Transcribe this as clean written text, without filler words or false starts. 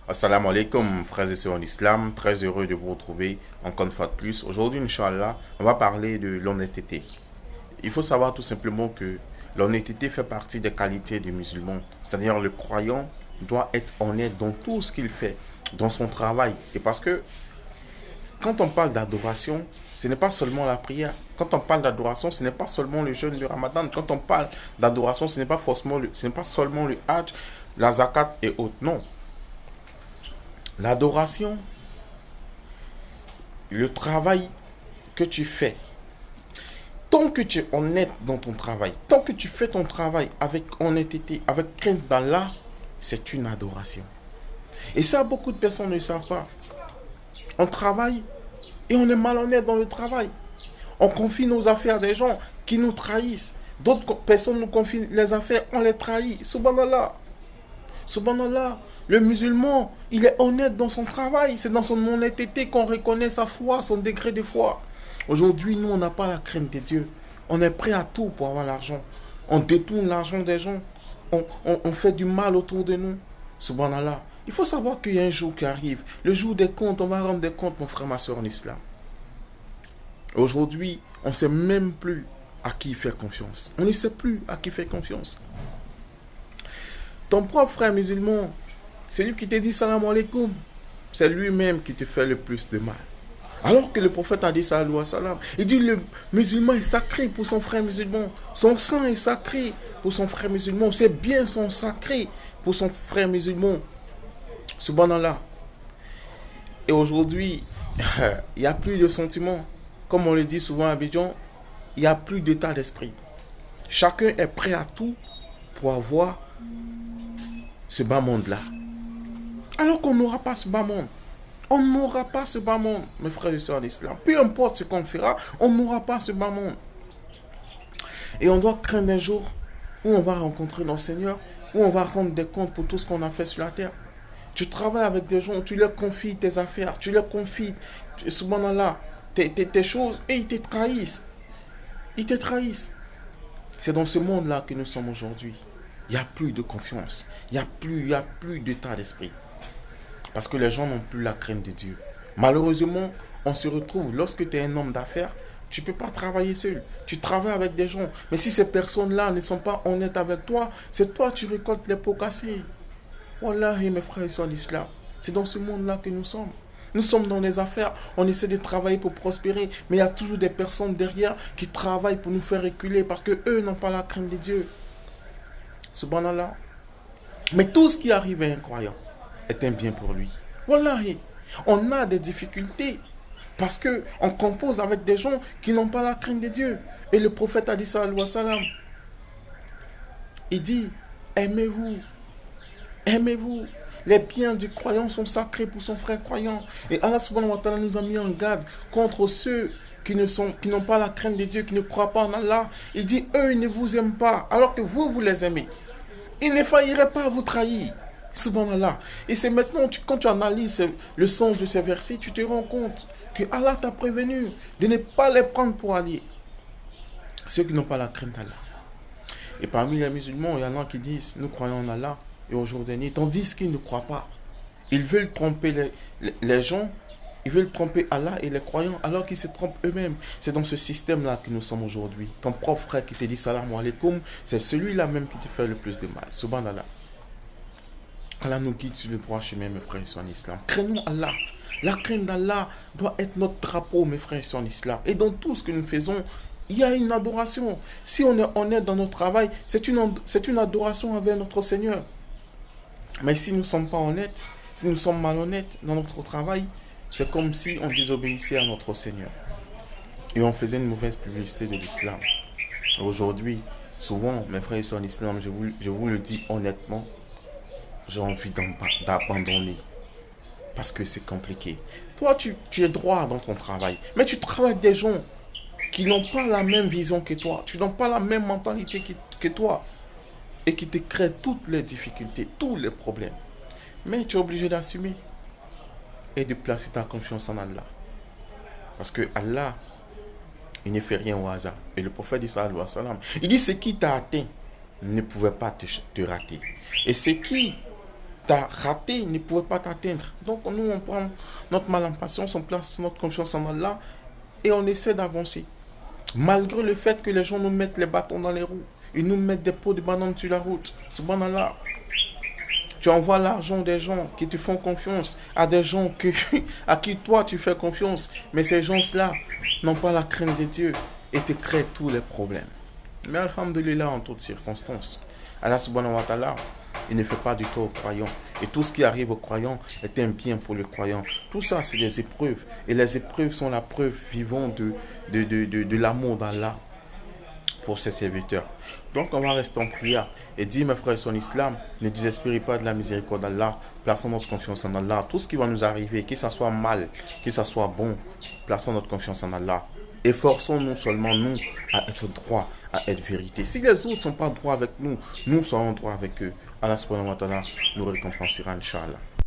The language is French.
Assalamu alaikum, frères et sœurs en islam. Très heureux de vous retrouver encore une fois de plus. Aujourd'hui, Inch'Allah, on va parler de l'honnêteté. Il faut savoir tout simplement que l'honnêteté fait partie des qualités du musulman. C'est-à-dire le croyant doit être honnête dans tout ce qu'il fait, dans son travail. Et parce que quand on parle d'adoration, ce n'est pas seulement la prière. Quand on parle d'adoration, ce n'est pas seulement le jeûne du Ramadan. Quand on parle d'adoration, ce n'est pas forcément ce n'est pas seulement le Hajj, la zakat et autres. Non. L'adoration, le travail que tu fais, tant que tu es honnête dans ton travail, tant que tu fais ton travail avec honnêteté, avec crainte d'Allah, c'est une adoration. Et ça, beaucoup de personnes ne le savent pas. On travaille et on est malhonnête dans le travail. On confie nos affaires à des gens qui nous trahissent. D'autres personnes nous confient les affaires, on les trahit. Subhanallah. Subhanallah. Le musulman, il est honnête dans son travail. C'est dans son honnêteté qu'on reconnaît sa foi, son degré de foi. Aujourd'hui, nous, on n'a pas la crainte de Dieu. On est prêt à tout pour avoir l'argent. On détourne l'argent des gens. On fait du mal autour de nous. Subhanallah. Il faut savoir qu'il y a un jour qui arrive. Le jour des comptes, on va rendre des comptes, mon frère, ma soeur en islam. Aujourd'hui, on ne sait même plus à qui faire confiance. On ne sait plus à qui faire confiance. Ton propre frère musulman, c'est lui qui te dit salam alaikum. C'est lui-même qui te fait le plus de mal. Alors que le prophète a dit salam salam. Il dit le musulman est sacré pour son frère musulman. Son sang est sacré pour son frère musulman. Ses biens sont sacrés pour son frère musulman. Subhanallah. Et aujourd'hui, il n'y a plus de sentiments. Comme on le dit souvent à Abidjan, il n'y a plus d'état d'esprit. Chacun est prêt à tout pour avoir ce bas monde-là. Alors qu'on n'aura pas ce bas monde. On n'aura pas ce bas monde, mes frères et sœurs d'islam. Peu importe ce qu'on fera, on n'aura pas ce bas monde. Et on doit craindre un jour où on va rencontrer notre Seigneur, où on va rendre des comptes pour tout ce qu'on a fait sur la terre. Tu travailles avec des gens, tu leur confies tes affaires, tu leur confies, subhanallah, tes choses, et ils te trahissent. Ils te trahissent. C'est dans ce monde-là que nous sommes aujourd'hui. Il n'y a plus de confiance. Il n'y a plus d'état d'esprit. Parce que les gens n'ont plus la crainte de Dieu. Malheureusement, on se retrouve, lorsque tu es un homme d'affaires, tu ne peux pas travailler seul. Tu travailles avec des gens. Mais si ces personnes-là ne sont pas honnêtes avec toi, c'est toi qui récoltes les pots cassés. Wallahi, mes frères et sœurs d'islam, c'est dans ce monde-là que nous sommes. Nous sommes dans les affaires, on essaie de travailler pour prospérer, mais il y a toujours des personnes derrière qui travaillent pour nous faire reculer parce qu'eux n'ont pas la crainte de Dieu. Subhanallah. Mais tout ce qui arrive à un croyant est un bien pour lui. Wallahi, on a des difficultés parce qu'on compose avec des gens qui n'ont pas la crainte de Dieu. Et le prophète a dit ça à salam. Il dit, aimez-vous. Aimez-vous. Les biens du croyant sont sacrés pour son frère croyant. Et Allah subhanahu wa ta'ala nous a mis en garde contre ceux qui n'ont pas la crainte de Dieu, qui ne croient pas en Allah. Il dit, eux, ils ne vous aiment pas, alors que vous, vous les aimez. Ils ne failliraient pas à vous trahir. Subhanallah. Et c'est maintenant, quand tu analyses le sens de ces versets, tu te rends compte que Allah t'a prévenu de ne pas les prendre pour alliés. Ceux qui n'ont pas la crainte d'Allah. Et parmi les musulmans, il y en a qui disent, nous croyons en Allah et aujourd'hui, tandis qu'ils ne croient pas. Ils veulent tromper les gens, ils veulent tromper Allah et les croyants alors qu'ils se trompent eux-mêmes. C'est dans ce système-là que nous sommes aujourd'hui. Ton propre frère qui te dit salam alaikum, c'est celui-là même qui te fait le plus de mal. Subhanallah. Allah nous guide sur le droit chemin, mes frères et sœurs en islam. Craignons Allah. La crainte d'Allah doit être notre drapeau, mes frères et sœurs en islam. Et dans tout ce que nous faisons, il y a une adoration. Si on est honnête dans notre travail, c'est une adoration envers notre Seigneur. Mais si nous ne sommes pas honnêtes, si nous sommes malhonnêtes dans notre travail, c'est comme si on désobéissait à notre Seigneur. Et on faisait une mauvaise publicité de l'islam. Aujourd'hui, souvent, mes frères et sœurs en islam, je vous le dis honnêtement, j'ai envie d'abandonner. Parce que c'est compliqué. Toi, tu es droit dans ton travail. Mais tu travailles avec des gens qui n'ont pas la même vision que toi. Qui n'ont pas la même mentalité que toi. Et qui te créent toutes les difficultés, tous les problèmes. Mais tu es obligé d'assumer. Et de placer ta confiance en Allah. Parce que Allah, il ne fait rien au hasard. Et le prophète dit ça à salam. Il dit ce qui t'a atteint ne pouvait pas te rater. Et ce qui tu as raté ne pouvait pas t'atteindre. Donc nous, on prend notre mal en patience, on place notre confiance en Allah et on essaie d'avancer. Malgré le fait que les gens nous mettent les bâtons dans les roues, ils nous mettent des pots de banane sur la route. Subhanallah. Tu envoies l'argent des gens qui te font confiance à des gens à qui toi tu fais confiance. Mais ces gens-là n'ont pas la crainte de Dieu et te créent tous les problèmes. Mais alhamdulillah, en toutes circonstances, Allah subhanahu wa ta'ala, il ne fait pas du tout aux croyants. Et tout ce qui arrive aux croyants est un bien pour le croyant. Tout ça, c'est des épreuves. Et les épreuves sont la preuve vivante de l'amour d'Allah pour ses serviteurs. Donc on va rester en prière et dire, mes frères, son islam, ne désespérez pas de la miséricorde d'Allah, plaçons notre confiance en Allah. Tout ce qui va nous arriver, que ça soit mal, que ça soit bon, plaçons notre confiance en Allah. Efforçons-nous seulement, nous, à être droit, à être vérité. Si les autres ne sont pas droits avec nous, nous serons droits avec eux. Allah subhanahu wa ta'ala nous récompensera, Inch'Allah.